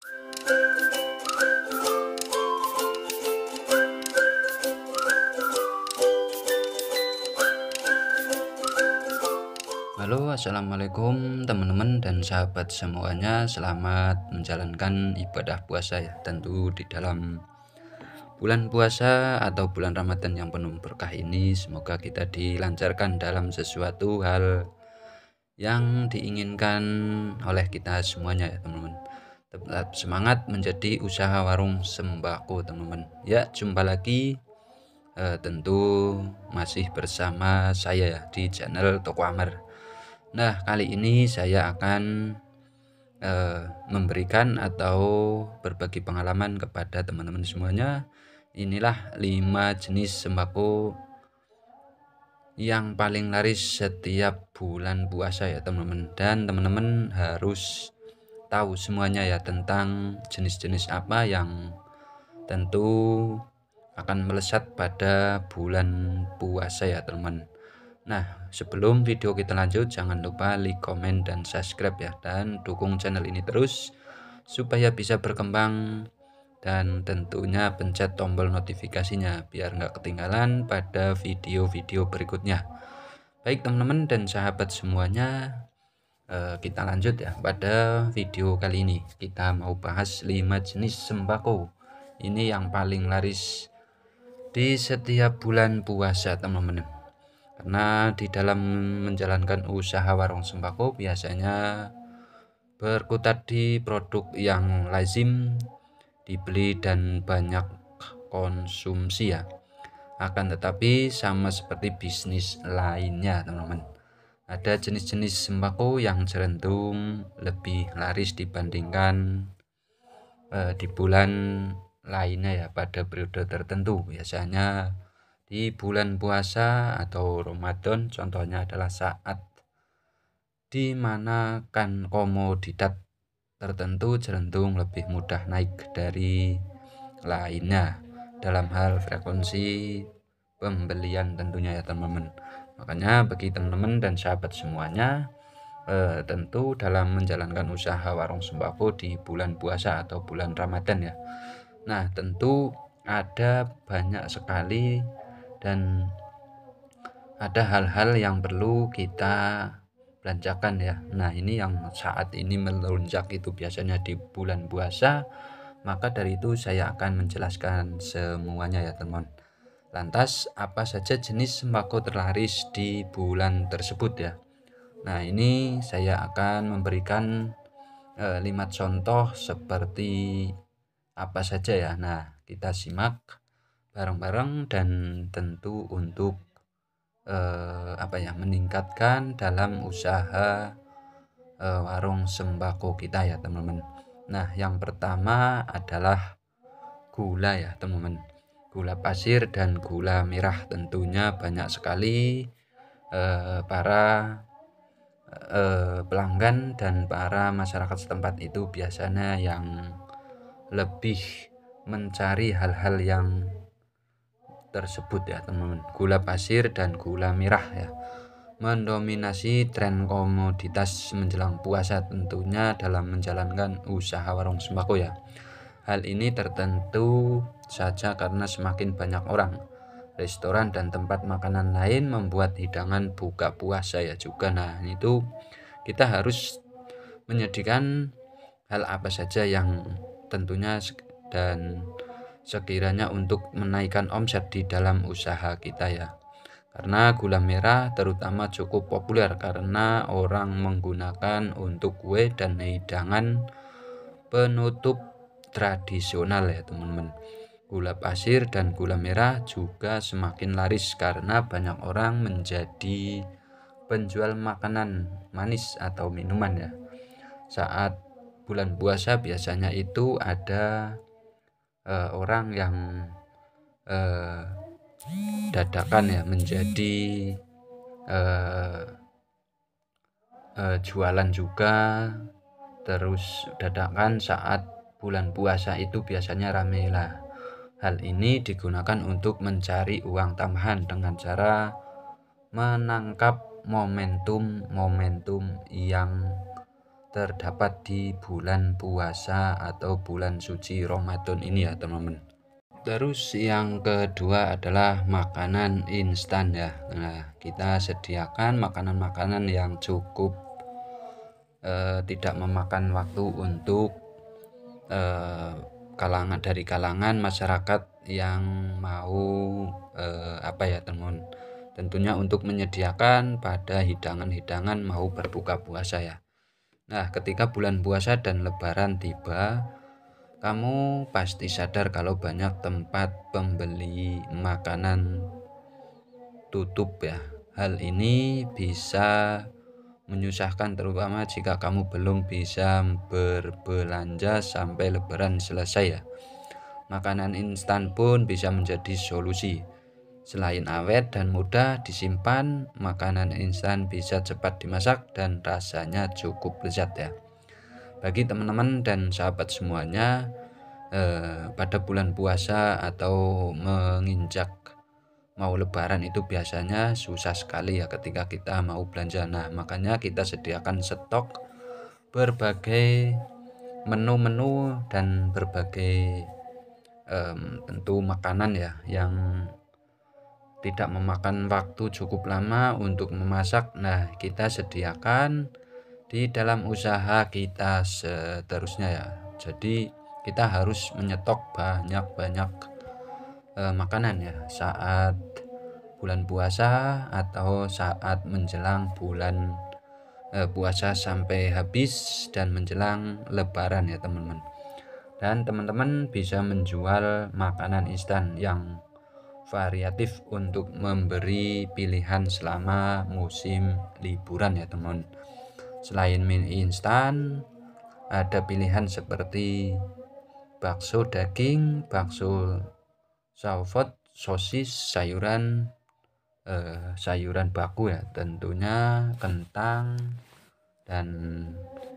Halo, assalamualaikum teman-teman dan sahabat semuanya. Selamat menjalankan ibadah puasa ya. Tentu di dalam bulan puasa atau bulan Ramadan yang penuh berkah ini, semoga kita dilancarkan dalam sesuatu hal yang diinginkan oleh kita semuanya ya teman-teman. Tetap semangat menjadi usaha warung sembako teman-teman. Ya, jumpa lagi tentu masih bersama saya ya di channel Toko Amar. Nah, kali ini saya akan memberikan atau berbagi pengalaman kepada teman-teman semuanya. Inilah 5 jenis sembako yang paling laris setiap bulan puasa ya teman-teman. Dan teman-teman harus tahu semuanya ya tentang jenis-jenis apa yang tentu akan melesat pada bulan puasa ya teman-teman. Nah, sebelum video kita lanjut, jangan lupa like, komen, dan subscribe ya. Dan dukung channel ini terus supaya bisa berkembang. Dan tentunya pencet tombol notifikasinya biar nggak ketinggalan pada video-video berikutnya. Baik teman-teman dan sahabat semuanya, kita lanjut ya. Pada video kali ini kita mau bahas 5 jenis sembako. Ini yang paling laris di setiap bulan puasa teman-teman. Karena di dalam menjalankan usaha warung sembako biasanya berkutat di produk yang lazim dibeli dan banyak konsumsi ya. Akan tetapi sama seperti bisnis lainnya teman-teman, ada jenis-jenis sembako yang cenderung lebih laris dibandingkan di bulan lainnya ya pada periode tertentu. Biasanya di bulan puasa atau Ramadan contohnya adalah saat di mana kan komoditas tertentu cenderung lebih mudah naik dari lainnya dalam hal frekuensi pembelian tentunya ya teman-teman. Makanya bagi teman-teman dan sahabat semuanya, tentu dalam menjalankan usaha warung sembako di bulan puasa atau bulan Ramadan ya, nah tentu ada banyak sekali dan ada hal-hal yang perlu kita belanjakan ya. Nah, ini yang saat ini melonjak itu biasanya di bulan puasa. Maka dari itu saya akan menjelaskan semuanya ya teman. Lantas apa saja jenis sembako terlaris di bulan tersebut ya. Nah, ini saya akan memberikan 5 contoh seperti apa saja ya. Nah, kita simak bareng-bareng dan tentu untuk meningkatkan dalam usaha warung sembako kita ya teman-teman. Nah, yang pertama adalah gula ya teman-teman. Gula pasir dan gula merah tentunya banyak sekali para pelanggan dan para masyarakat setempat itu biasanya yang lebih mencari hal-hal yang tersebut ya teman-teman. Gula pasir dan gula merah ya mendominasi tren komoditas menjelang puasa tentunya dalam menjalankan usaha warung sembako ya. Hal ini tertentu saja karena semakin banyak orang, restoran dan tempat makanan lain membuat hidangan buka puasa ya juga. Nah, itu kita harus menyediakan hal apa saja yang tentunya dan sekiranya untuk menaikkan omset di dalam usaha kita ya. Karena gula merah terutama cukup populer karena orang menggunakan untuk kue dan hidangan penutup tradisional ya teman-teman. Gula pasir dan gula merah juga semakin laris karena banyak orang menjadi penjual makanan manis atau minuman ya. Saat bulan puasa biasanya itu ada orang yang dadakan ya menjadi jualan juga, terus dadakan saat bulan puasa itu biasanya rame lah. Hal ini digunakan untuk mencari uang tambahan dengan cara menangkap momentum yang terdapat di bulan puasa atau bulan suci Ramadan ini ya teman-teman. Terus yang kedua adalah makanan instan ya. Nah, kita sediakan makanan-makanan yang cukup tidak memakan waktu untuk kalangan masyarakat yang mau apa ya teman-teman. Tentunya untuk menyediakan pada hidangan-hidangan mau berbuka puasa ya. Nah, ketika bulan puasa dan lebaran tiba, kamu pasti sadar kalau banyak tempat pembeli makanan tutup ya. Hal ini bisa menyusahkan terutama jika kamu belum bisa berbelanja sampai lebaran selesai ya. Makanan instan pun bisa menjadi solusi. Selain awet dan mudah disimpan, makanan instan bisa cepat dimasak dan rasanya cukup lezat ya. Bagi teman-teman dan sahabat semuanya, pada bulan puasa atau menginjak mau lebaran itu biasanya susah sekali ya ketika kita mau belanja. Nah, makanya kita sediakan stok berbagai menu-menu dan berbagai tentu makanan ya yang tidak memakan waktu cukup lama untuk memasak. Nah, kita sediakan di dalam usaha kita seterusnya ya. Jadi kita harus menyetok banyak-banyak makanan ya saat bulan puasa atau saat menjelang bulan puasa sampai habis dan menjelang lebaran ya teman-teman. Dan teman-teman bisa menjual makanan instan yang variatif untuk memberi pilihan selama musim liburan ya teman. Selain mie instan, ada pilihan seperti bakso daging, bakso sausage, sosis, sayuran baku ya, tentunya kentang dan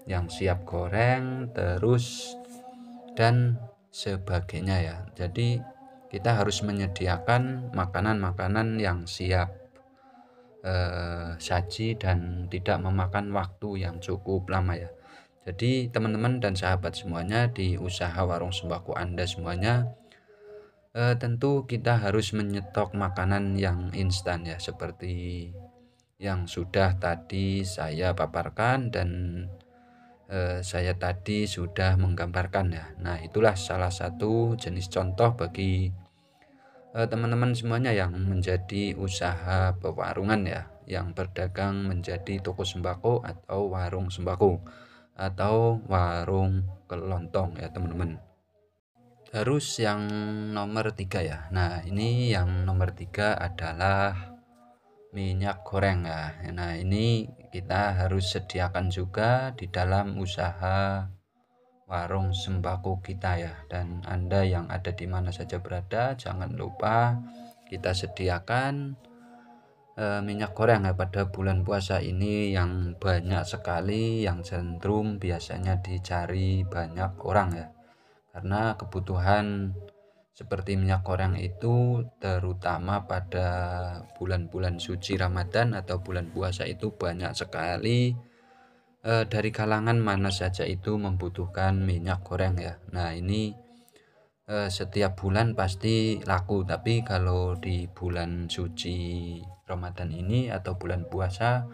yang siap goreng terus dan sebagainya ya. Jadi kita harus menyediakan makanan-makanan yang siap saji dan tidak memakan waktu yang cukup lama ya. Jadi teman-teman dan sahabat semuanya di usaha warung sembako Anda semuanya, tentu kita harus menyetok makanan yang instan ya, seperti yang sudah tadi saya paparkan dan saya tadi sudah menggambarkan ya. Nah, itulah salah satu jenis contoh bagi teman-teman semuanya yang menjadi usaha pewarungan ya, yang berdagang menjadi toko sembako atau warung sembako atau warung kelontong ya teman-teman. Terus yang nomor 3 ya. Nah, ini yang nomor 3 adalah minyak goreng ya. Nah, ini kita harus sediakan juga di dalam usaha warung sembako kita ya. Dan Anda yang ada di mana saja berada, jangan lupa kita sediakan minyak goreng ya pada bulan puasa ini yang banyak sekali, yang cenderung biasanya dicari banyak orang ya. Karena kebutuhan seperti minyak goreng itu terutama pada bulan-bulan suci Ramadan atau bulan puasa itu banyak sekali dari kalangan mana saja itu membutuhkan minyak goreng ya. Nah, ini setiap bulan pasti laku, tapi kalau di bulan suci Ramadan ini atau bulan puasa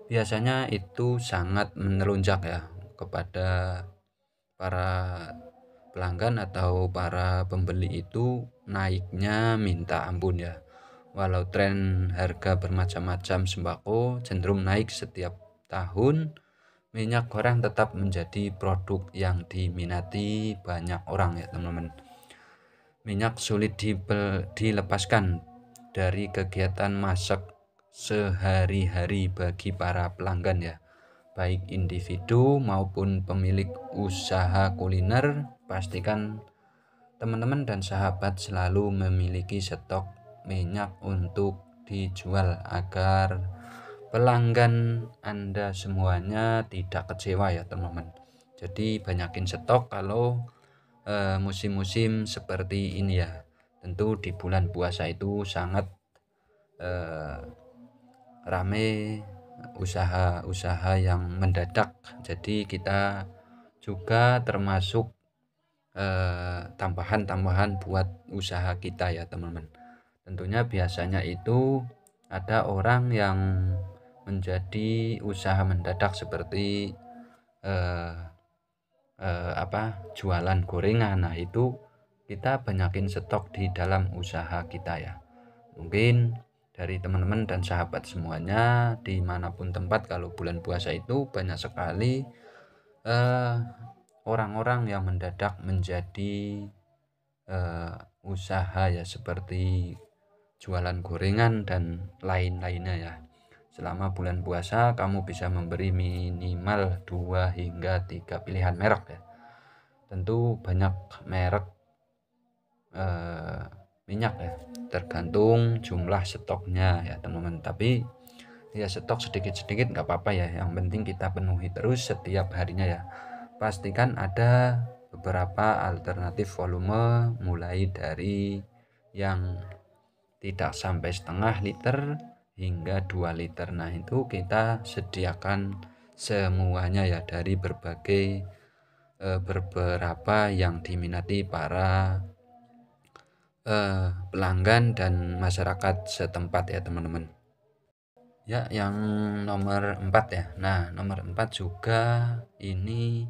biasanya itu sangat melonjak ya kepada para pelanggan atau para pembeli itu naiknya minta ampun ya. Walau tren harga bermacam-macam sembako cenderung naik setiap tahun, minyak goreng tetap menjadi produk yang diminati banyak orang ya teman-teman. Minyak sulit dilepaskan dari kegiatan masak sehari-hari bagi para pelanggan ya. Baik individu maupun pemilik usaha kuliner, pastikan teman-teman dan sahabat selalu memiliki stok minyak untuk dijual agar pelanggan Anda semuanya tidak kecewa ya teman-teman. Jadi banyakin stok kalau musim-musim seperti ini ya. Tentu di bulan puasa itu sangat rame usaha-usaha yang mendadak. Jadi kita juga termasuk tambahan-tambahan buat usaha kita ya teman-teman. Tentunya biasanya itu ada orang yang menjadi usaha mendadak seperti jualan gorengan. Nah itu kita banyakin stok di dalam usaha kita ya. Mungkin dari teman-teman dan sahabat semuanya dimanapun tempat, kalau bulan puasa itu banyak sekali orang-orang yang mendadak menjadi usaha ya, seperti jualan gorengan dan lain-lainnya ya. Selama bulan puasa kamu bisa memberi minimal 2 hingga 3 pilihan merek ya. Tentu banyak merek minyak ya, tergantung jumlah stoknya ya teman-teman. Tapi ya stok sedikit-sedikit nggak apa-apa ya, yang penting kita penuhi terus setiap harinya ya. Pastikan ada beberapa alternatif volume, mulai dari yang tidak sampai setengah liter hingga 2 liter. Nah itu kita sediakan semuanya ya, dari beberapa yang diminati para pelanggan dan masyarakat setempat ya teman-teman. Ya, yang nomor 4 ya. Nah, nomor 4 juga ini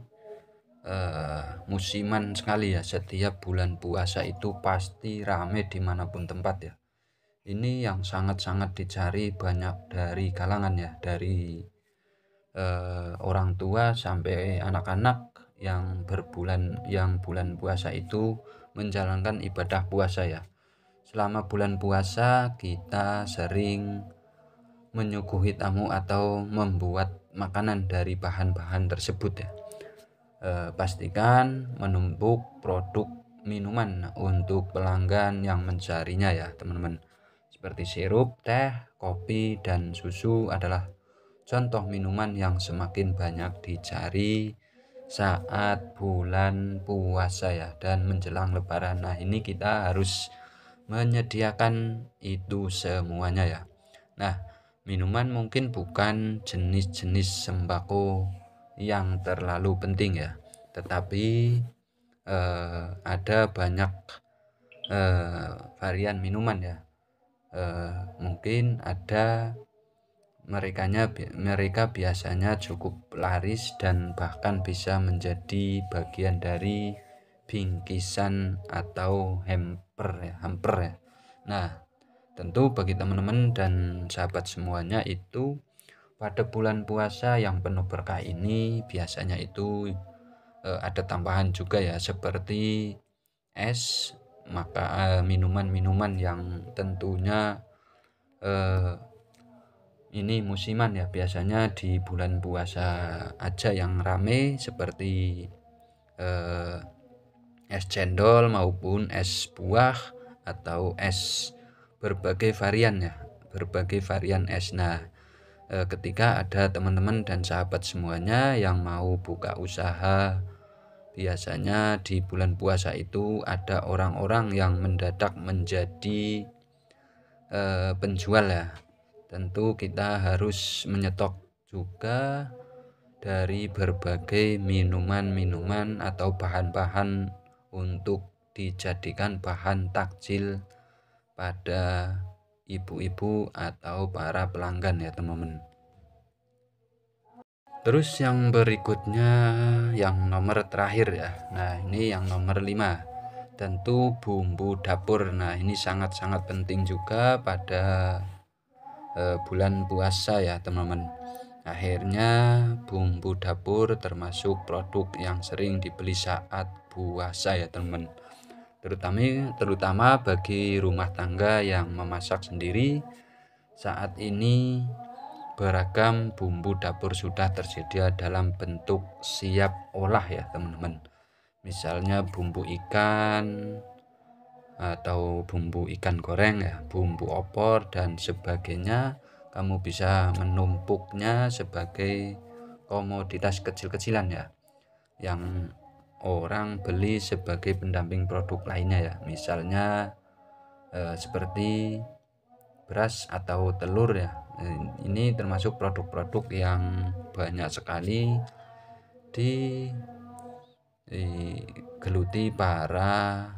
musiman sekali ya. Setiap bulan puasa itu pasti rame dimanapun tempat ya. Ini yang sangat-sangat dicari banyak dari kalangan ya, dari orang tua sampai anak-anak yang bulan puasa itu menjalankan ibadah puasa ya. Selama bulan puasa kita sering menyuguhi tamu atau membuat makanan dari bahan-bahan tersebut ya. Pastikan menumpuk produk minuman untuk pelanggan yang mencarinya ya teman-teman. Seperti sirup, teh, kopi, dan susu adalah contoh minuman yang semakin banyak dicari saat bulan puasa ya, dan menjelang lebaran. Nah ini kita harus menyediakan itu semuanya ya. Nah, minuman mungkin bukan jenis-jenis sembako yang terlalu penting ya, tetapi ada banyak varian minuman ya. Mungkin ada mereka biasanya cukup laris dan bahkan bisa menjadi bagian dari bingkisan atau hamper ya. Nah, tentu bagi teman-teman dan sahabat semuanya itu pada bulan puasa yang penuh berkah ini biasanya itu ada tambahan juga ya, seperti es, maka minuman-minuman yang tentunya ini musiman ya, biasanya di bulan puasa aja yang rame, seperti es cendol maupun es buah atau es berbagai varian ya, berbagai varian es. Nah, ketika ada teman-teman dan sahabat semuanya yang mau buka usaha, biasanya di bulan puasa itu ada orang-orang yang mendadak menjadi penjual ya. Tentu kita harus menyetok juga dari berbagai minuman-minuman atau bahan-bahan untuk dijadikan bahan takjil pada ibu-ibu atau para pelanggan ya teman-teman. Terus yang berikutnya, yang nomor terakhir ya. Nah ini yang nomor 5, tentu bumbu dapur. Nah ini sangat-sangat penting juga pada bulan puasa ya teman-teman. Akhirnya bumbu dapur termasuk produk yang sering dibeli saat puasa ya teman-teman. Terutama bagi rumah tangga yang memasak sendiri. Saat ini beragam bumbu dapur sudah tersedia dalam bentuk siap olah ya teman-teman. Misalnya bumbu ikan atau bumbu ikan goreng ya, bumbu opor dan sebagainya. Kamu bisa menumpuknya sebagai komoditas kecil-kecilan ya, yang orang beli sebagai pendamping produk lainnya ya. Misalnya seperti beras atau telur ya, Ini termasuk produk-produk yang banyak sekali digeluti para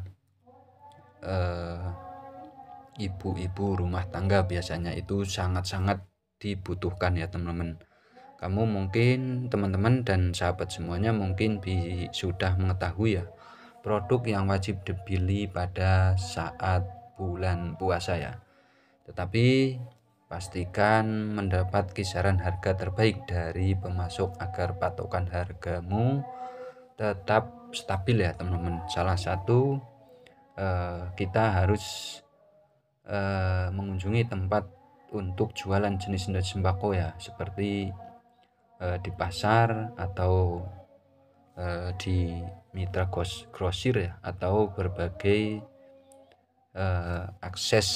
ibu-ibu rumah tangga. Biasanya itu sangat-sangat dibutuhkan ya teman-teman. Kamu mungkin, teman-teman dan sahabat semuanya mungkin sudah mengetahui ya produk yang wajib dibeli pada saat bulan puasa ya. Tetapi pastikan mendapat kisaran harga terbaik dari pemasok agar patokan hargamu tetap stabil ya teman-teman. Salah satu kita harus mengunjungi tempat untuk jualan jenis-jenis sembako ya, seperti di pasar atau di mitra grosir ya, atau berbagai akses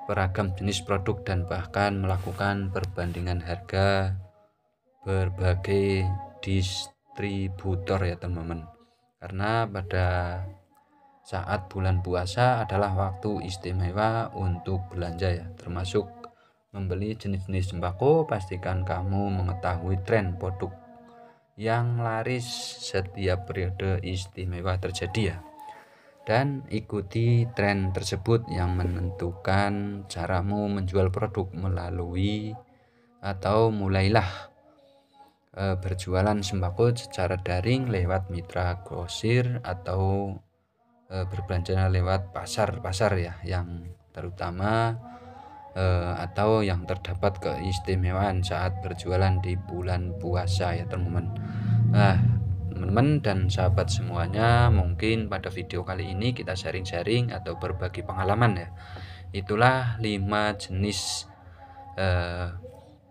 beragam jenis produk dan bahkan melakukan perbandingan harga berbagai distributor ya teman-teman. Karena pada saat bulan puasa adalah waktu istimewa untuk belanja ya, termasuk membeli jenis-jenis sembako. Pastikan kamu mengetahui tren produk yang laris setiap periode istimewa terjadi ya, dan ikuti tren tersebut yang menentukan caramu menjual produk melalui atau mulailah berjualan sembako secara daring lewat mitra grosir atau berbelanja lewat pasar-pasar ya, yang terutama atau yang terdapat keistimewaan saat berjualan di bulan puasa ya teman-teman. Nah, teman-teman dan sahabat semuanya, mungkin pada video kali ini kita sharing-sharing atau berbagi pengalaman ya. Itulah 5 jenis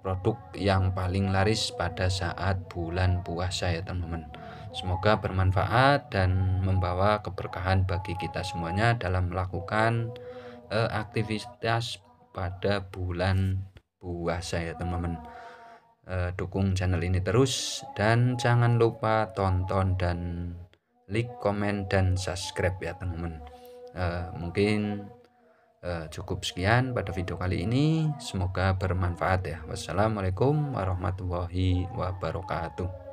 produk yang paling laris pada saat bulan puasa ya teman-teman. Semoga bermanfaat dan membawa keberkahan bagi kita semuanya dalam melakukan aktivitas pada bulan puasa ya teman-teman. Dukung channel ini terus dan jangan lupa tonton dan like, komen, dan subscribe ya teman-teman. Mungkin cukup sekian pada video kali ini, semoga bermanfaat ya. Wassalamualaikum warahmatullahi wabarakatuh.